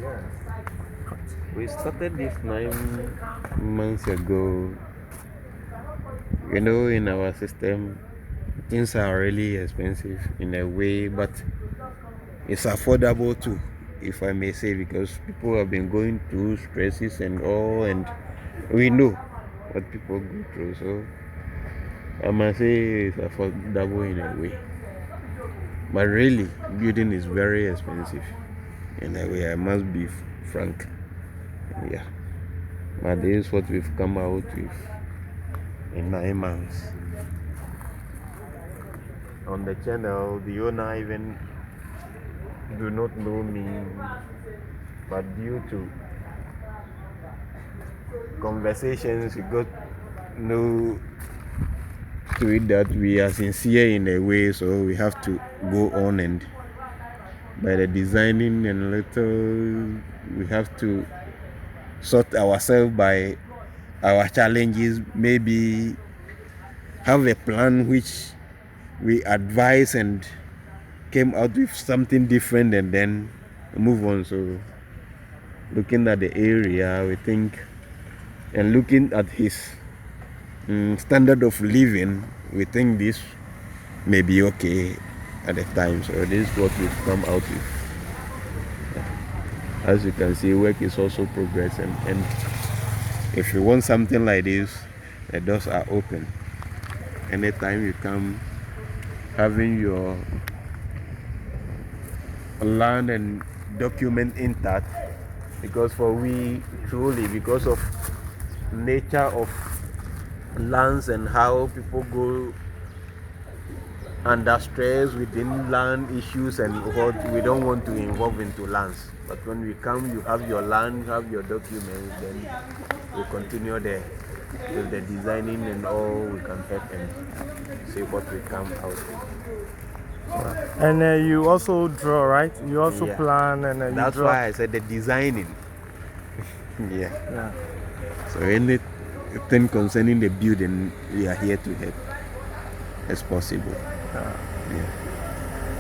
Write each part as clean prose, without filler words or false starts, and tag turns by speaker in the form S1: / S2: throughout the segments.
S1: Yeah. We started this 9 months ago. In our system, things are really expensive in a way, but it's affordable too, if I may say, because people have been going through stresses and all, and we know what people go through. So I must say it's affordable in a way. But really, building is very expensive in a way. I must be frank. Yeah. But this is what we've come out with in 9 months. On the channel, the owner even do not know me, but due to conversations, we got know to it that we are sincere in a way, so we have to go on, and by the designing and little, we have to sort ourselves by our challenges, maybe have a plan which we advise and came out with something different, and then move on. So looking at the area, we think, and looking at his standard of living, we think this may be okay at the time. So this is what we've come out with. As you can see, work is also progressing, and if you want something like this, the doors are open. Anytime you come, having your land and document intact, because because of nature of lands and how people go under stress within land issues, and what we don't want to involve into lands. But when we come, you have your land, you have your documents, then we continue there with the designing and all. We can help and see what we come out with.
S2: And you also draw, right? You also plan and you
S1: that's
S2: draw.
S1: why I said the designing. Yeah. So anything concerning the building, we are here to help as possible. Yeah.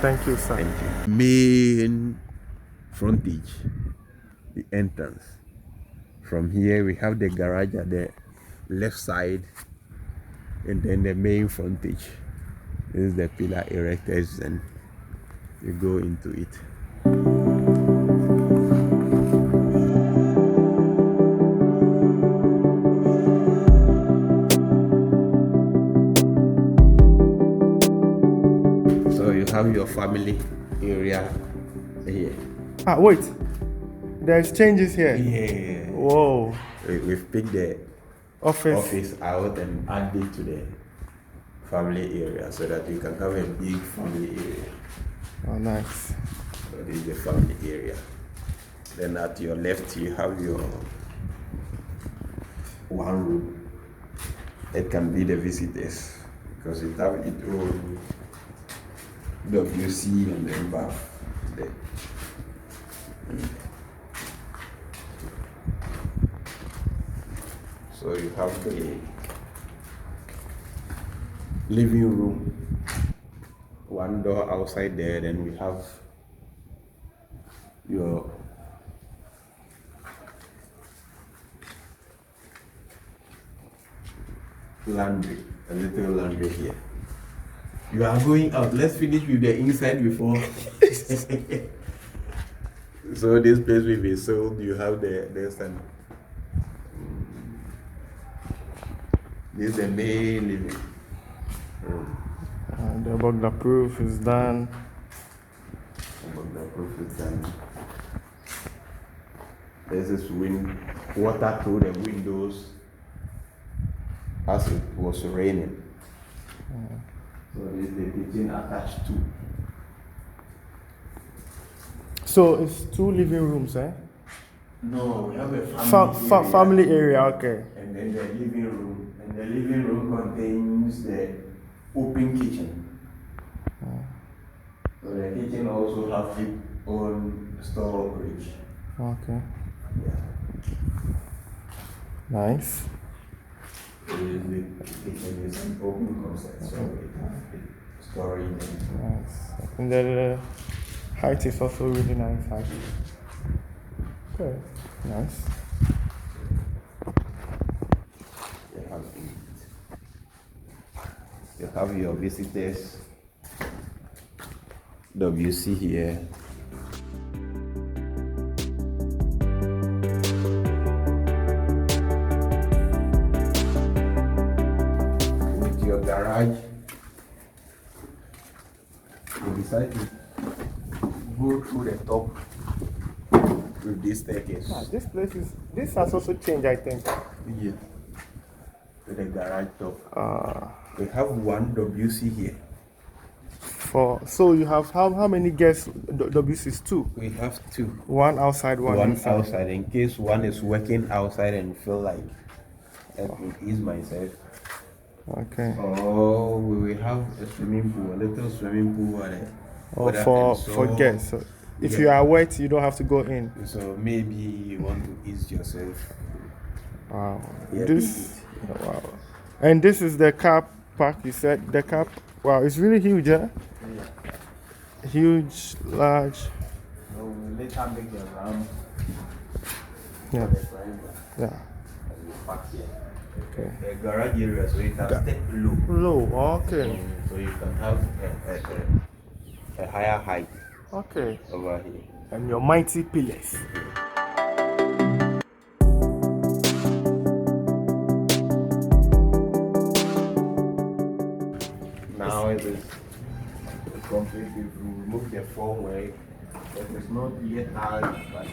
S2: Thank you, sir.
S1: Thank you. Main frontage, the entrance. From here we have the garage at the left side, and then the main frontage. This is the pillar erectors, and you go into it. So you have your family area here.
S2: Wait. There's changes here.
S1: Yeah.
S2: Whoa.
S1: We've picked the office out and added to the family area so that you can have a big family area.
S2: Oh, nice.
S1: So this is the family area. Then at your left, you have your one room. It can be the visitors because it have its own WC and then bath there. So you have the living room, one door outside there, then we have your laundry, a little laundry here. You are going out. Let's finish with the inside before. So this place will be sold. You have there's an this is the main living room.
S2: The burglar proof is done.
S1: The proof is done. There's this water through the windows as it was raining. So there's the kitchen attached to.
S2: So it's 2 living rooms, eh?
S1: No, we have a
S2: family area, okay.
S1: And then the living room. And the living room contains the open kitchen. So the kitchen also has its own storage.
S2: Okay.
S1: Yeah.
S2: Nice.
S1: So the kitchen is an open concept, so it has storage.
S2: Nice. And the height is also really nice height. Okay, nice.
S1: You have you have your visitors WC here. With your garage, you decide to go through the top with this staircase.
S2: This has also changed, I think.
S1: Yeah. With the garage top. We have one WC here.
S2: So you have how many guests? WCs? Two.
S1: We have two.
S2: One outside, one inside.
S1: Outside, in case one is working outside and feel like I could ease myself.
S2: Okay.
S1: Oh, we will have a swimming pool, a little swimming pool
S2: For guests. So if you are wet, you don't have to go in.
S1: So maybe you want to ease yourself.
S2: Wow.
S1: Yeah,
S2: Wow. And this is the car park. You said the car. Wow, it's really huge, huh?
S1: Yeah.
S2: Huge, large.
S1: So we'll later make the ramp.
S2: Yeah.
S1: For the driver.
S2: Yeah.
S1: And we park here.
S2: Okay.
S1: The garage area, so you can step low.
S2: Low. Okay.
S1: So you can have a higher height
S2: Okay.
S1: over here.
S2: And your mighty pillars.
S1: Now it is complete. If you remove the foam where it is not yet hard, but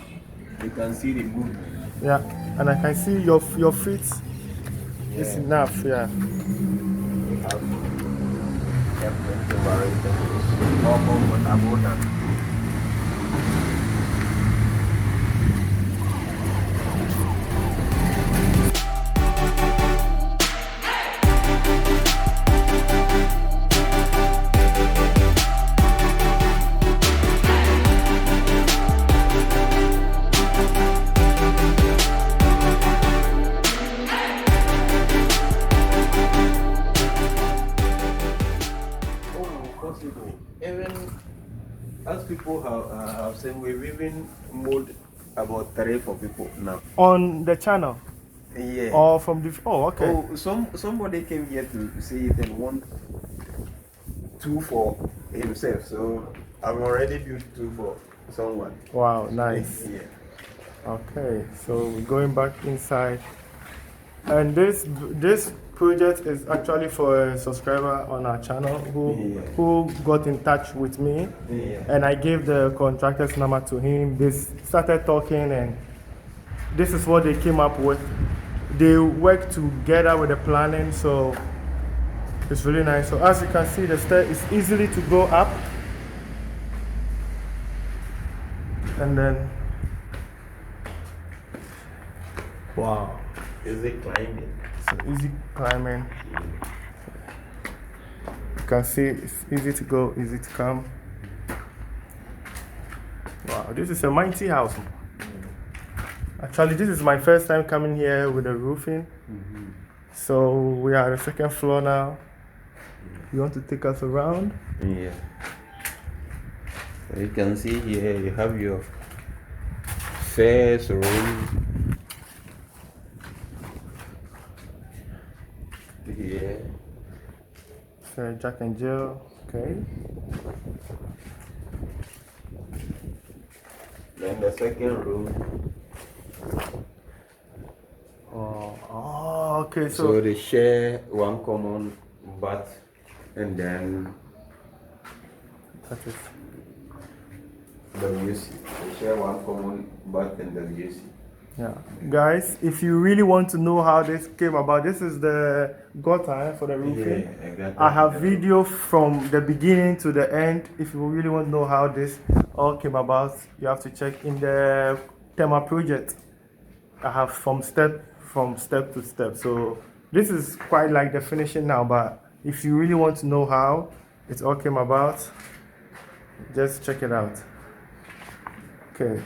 S1: you can see the movement.
S2: Yeah. And I can see your feet. It's enough. Yeah.
S1: We have kept over it. It's more comfortable than. Even as people have said, we've even made about 3 for people now.
S2: On the channel.
S1: Yeah.
S2: Or from the. Oh, okay.
S1: Oh, somebody came here to see it and want 2 for himself. So I've already built 2 for someone.
S2: Wow, nice.
S1: Yeah.
S2: Okay, so we're going back inside. And this project is actually for a subscriber on our channel who got in touch with me, and I gave the contractor's number to him. They started talking, and this is what they came up with. They worked together with the planning, so it's really nice. So as you can see, the stair is easily to go up, and then wow.
S1: Is it climbing?
S2: So easy climbing. You can see it's easy to go, easy to come. Wow, this is a mighty house. Actually, this is my first time coming here with the roofing. So we are at the 2nd floor now. You want to take us around?
S1: Yeah. So you can see here you have your first room. Here.
S2: So Jack and Jill, okay.
S1: Then the 2nd room.
S2: Oh, okay.
S1: So they share one common bath, and then
S2: that is.
S1: WC. They share one common bath and WC.
S2: Yeah, guys, if you really want to know how this came about, this is the gutter for the roofing.
S1: Yeah,
S2: I have video from the beginning to the end. If you really want to know how this all came about, you have to check in the Tema project. I have from step to step. So this is quite like the finishing now, but if you really want to know how it all came about, just check it out. Okay.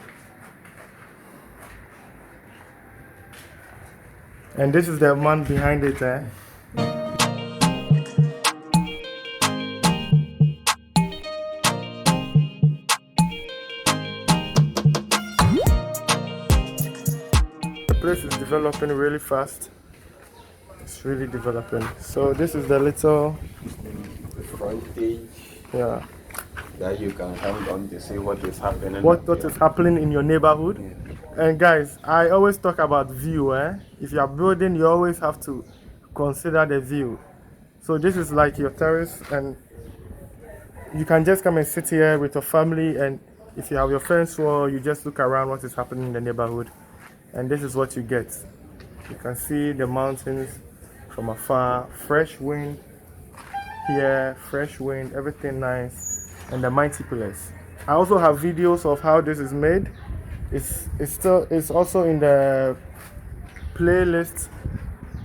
S2: And this is the man behind it, eh? place is developing really fast. It's really developing. So this is the little
S1: Frontage
S2: yeah.
S1: that you can come on to see what is happening.
S2: What is happening in your neighborhood? And guys, I always talk about view. If you are building, you always have to consider the view. So this is like your terrace, and you can just come and sit here with your family, and if you have your friends, or you just look around what is happening in the neighborhood, and this is what you get. You can see the mountains from afar, fresh wind here, fresh wind, everything nice, and the mighty pillars. I also have videos of how this is made. It's also in the playlist,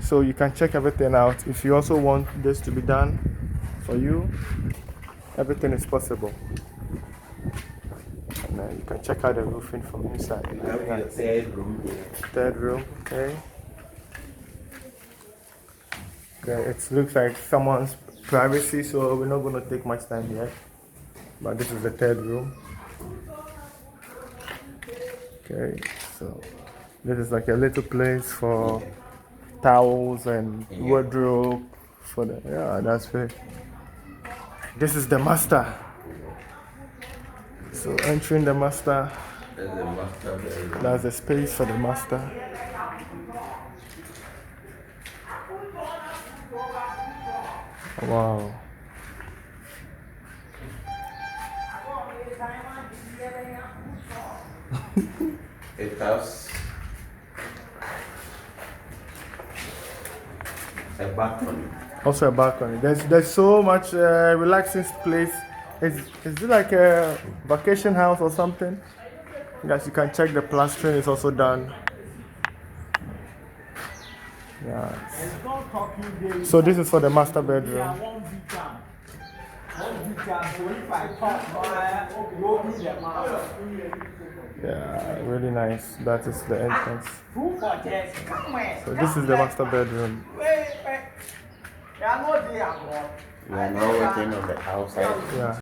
S2: so you can check everything out. If you also want this to be done for you, everything is possible. And you can check out the roofing from inside.
S1: We have your third room here.
S2: Third room, okay. Okay, it looks like someone's privacy, so we're not going to take much time here. But this is the third room. Okay, so this is like a little place for towels and wardrobe for the that's great. This is the master. So entering the master.
S1: That's the master bedroom.
S2: That's the space for the master. Wow.
S1: It has a balcony.
S2: Also a balcony. There's so much relaxing place. Is it like a vacation house or something? Guys, you can check the plastering is also done. Yeah. So this is for the master bedroom. Yeah, really nice. That is the entrance. So this is the master bedroom.
S1: We are now working on the outside.
S2: Yeah.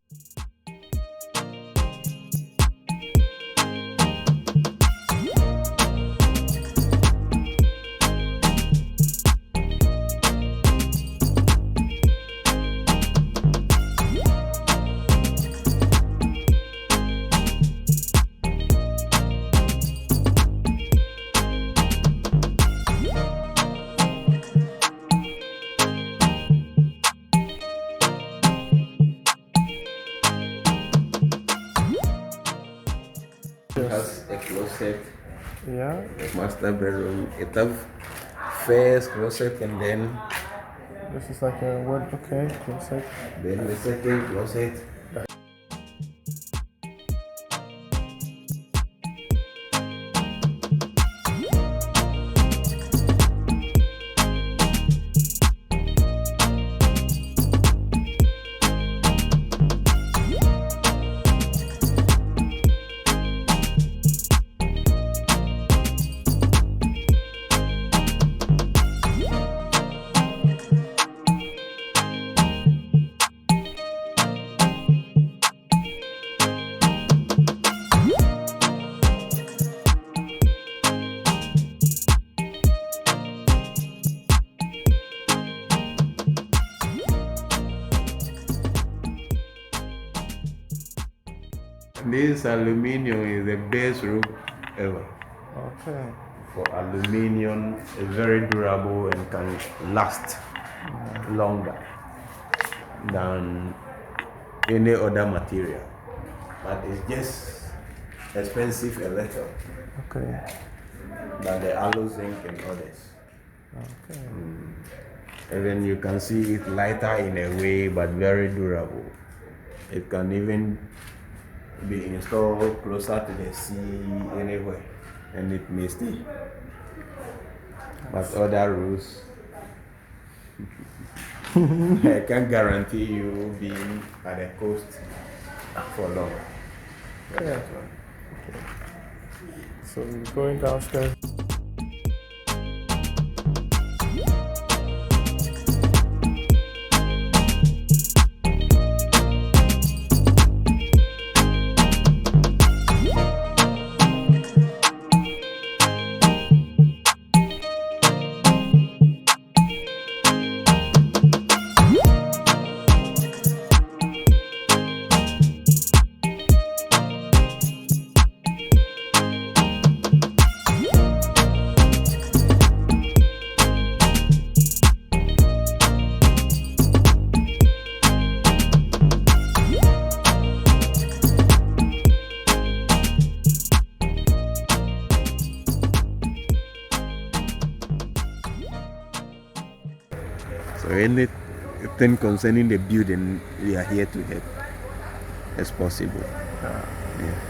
S1: It has a closet.
S2: Yeah.
S1: Master bedroom. It has first closet and then
S2: This is like a wood. Okay, closet.
S1: the second closet. This aluminium is the best roof ever.
S2: Okay.
S1: For aluminium, it's very durable and can last longer than any other material. But it's just expensive a little
S2: Okay.
S1: than the alu zinc and others.
S2: Okay.
S1: And then you can see it lighter in a way, but very durable. It can even be installed closer to the sea anywhere, and it may stay. But other roofs, I can't guarantee you being at the coast for long.
S2: Yeah. So we're going downstairs.
S1: So anything concerning the building, we are here to help as possible. Yeah.